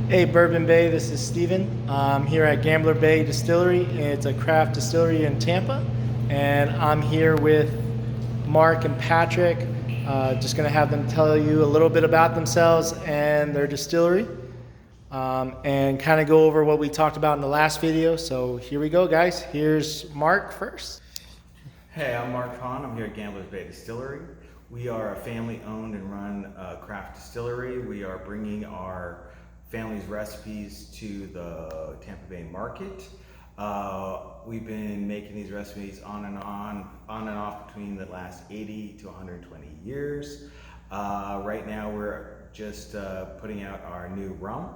Hey Bourbon Bay, this is Steven. I'm here at Bay Distillery. It's a craft distillery in Tampa. And I'm here with Mark and Patrick. Just going to have them tell you a little bit about themselves and their distillery. And kind of go over what we talked about in the last video. So here we go, guys. Here's Mark first. Hey, I'm Mark Hahn. I'm here at Gamblers Bay Distillery. We are a family-owned and run craft distillery. We are bringing our family's recipes to the Tampa Bay market. We've been making these recipes on and off between the last 80 to 120 years. Right now we're just putting out our new rum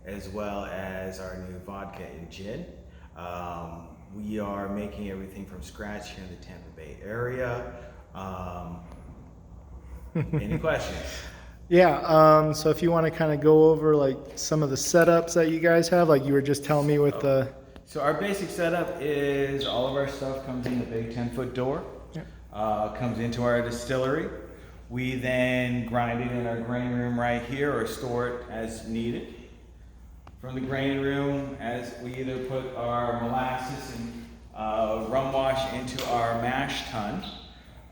as well as our new vodka and gin. We are making everything from scratch here in the Tampa Bay area. Any questions? Yeah, so if you want to kind of go over like some of the setups that you guys have, like you were just telling me with the... So our basic setup is all of our stuff comes in the big 10-foot door, comes into our distillery. We then grind it in our grain room right here or store it as needed. From the grain room, as we either put our molasses and rum wash into our mash tun.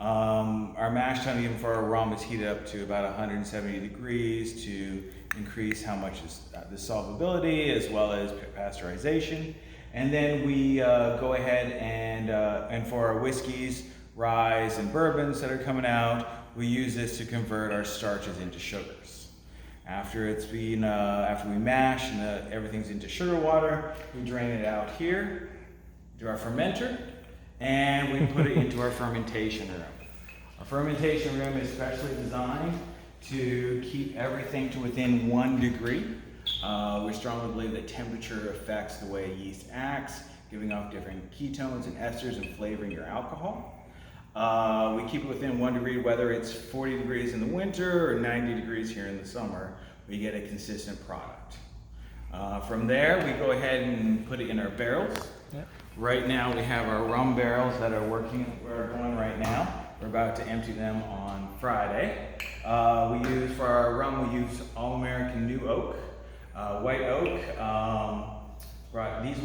Our mash tun, even for our rum, is heated up to about 170 degrees to increase how much is the solvability as well as pasteurization. And then we go ahead and for our whiskeys, ryes, and bourbons that are coming out, we use this to convert our starches into sugars. After it's been, after we mash and everything's into sugar water, we drain it out here to our fermenter, and we put it into our fermentation room. Our fermentation room is specially designed to keep everything to within 1 degree. We strongly believe that temperature affects the way yeast acts, giving off different ketones and esters and flavoring your alcohol. We keep it within 1 degree, whether it's 40 degrees in the winter or 90 degrees here in the summer, we get a consistent product. From there, we go ahead and put it in our barrels. Yep. Right now, we have our rum barrels that are going right now. We're about to empty them on Friday. For our rum, we use All American New Oak, White Oak. These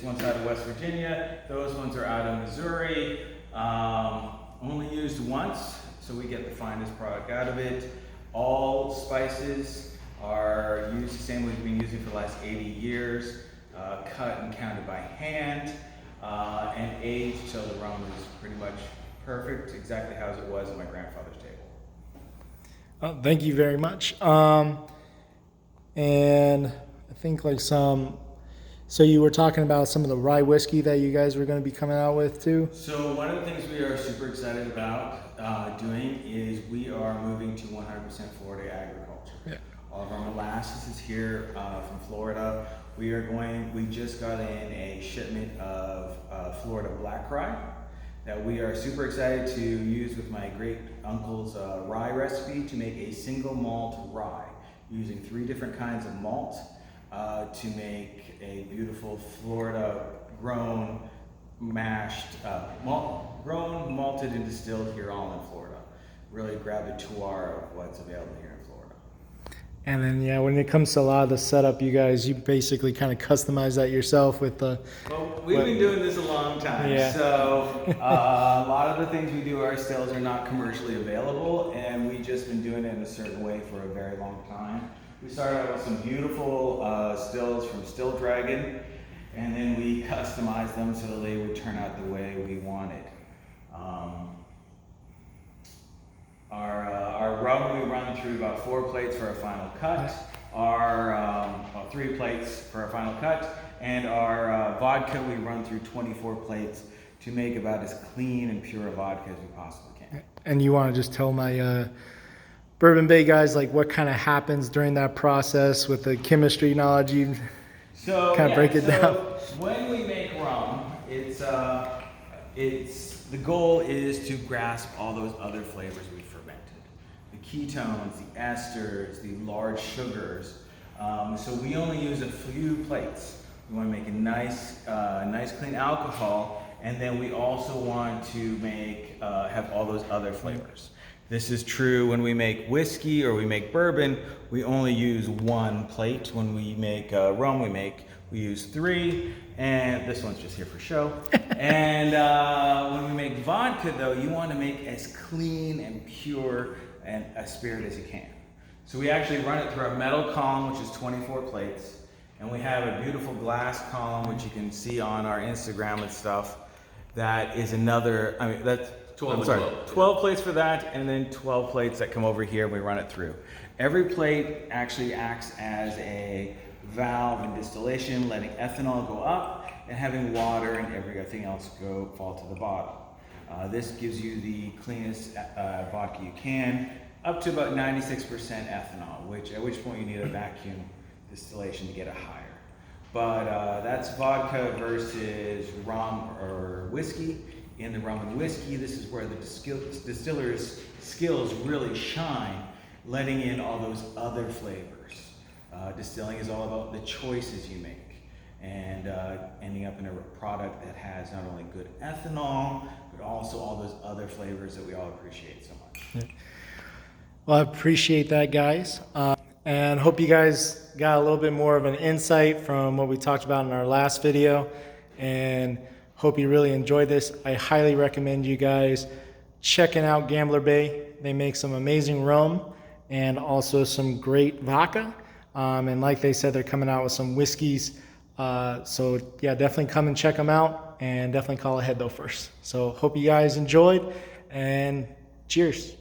ones out of West Virginia. Those ones are out of Missouri. Only used once, so we get the finest product out of it. All spices are used the same way we've been using for the last 80 years, cut and counted by hand, and aged till the rum is pretty much perfect, exactly how it was at my grandfather's table. Oh, thank you very much. And I think like so you were talking about some of the rye whiskey that you guys were going to be coming out with too? So one of the things we are super excited about doing is we are moving to 100% Florida agriculture. Yeah. All of our molasses is here from Florida. We just got in a shipment of Florida black rye that we are super excited to use with my great uncle's rye recipe to make a single malt rye using 3 different kinds of malt to make a beautiful Florida grown mashed malted and distilled here all in Florida. Really grab the terroir of what's available here in Florida. And then, yeah, when it comes to a lot of the setup, you basically kind of customize that yourself with the... Well, we've been doing this a long time, yeah. So a lot of the things we do, our stills are not commercially available, and we've just been doing it in a certain way for a very long time. We started out with some beautiful stills from Still Dragon, and then we customized them so that they would turn out the way we wanted. Our rum we run through about 4 plates for our final cut, 3 plates for our final cut, and our vodka we run through 24 plates to make about as clean and pure a vodka as we possibly can. And you want to just tell my Bourbon Bay guys like what kind of happens during that process with the chemistry knowledge? You kind of break it down. When we make rum, the goal is to grasp all those other flavors we fermented. The ketones, the esters, the large sugars. So we only use a few plates. We want to make a nice clean alcohol, and then we also want to have all those other flavors. This is true when we make whiskey or we make bourbon. We only use one plate. When we make rum, we use three, and this one's just here for show. And when we make vodka, though, you want to make as clean and pure and a spirit as you can. So we actually run it through a metal column, which is 24 plates, and we have a beautiful glass column, which you can see on our Instagram and stuff. That is another, I mean, that's 12 plates for that, and then 12 plates that come over here and we run it through. Every plate actually acts as a valve in distillation, letting ethanol go up and having water and everything else fall to the bottom. This gives you the cleanest vodka you can, up to about 96% ethanol, at which point you need a vacuum distillation to get it higher. But that's vodka versus rum or whiskey. In the rum and whiskey, this is where the distiller's skills really shine, letting in all those other flavors. Distilling is all about the choices you make and ending up in a product that has not only good ethanol, but also all those other flavors that we all appreciate so much. Yeah. Well, I appreciate that, guys. And hope you guys got a little bit more of an insight from what we talked about in our last video. And hope you really enjoyed this. I highly recommend you guys checking out Gambler Bay. They make some amazing rum and also some great vodka. And like they said, they're coming out with some whiskeys. So yeah, definitely come and check them out, and definitely call ahead though first. So hope you guys enjoyed, and cheers.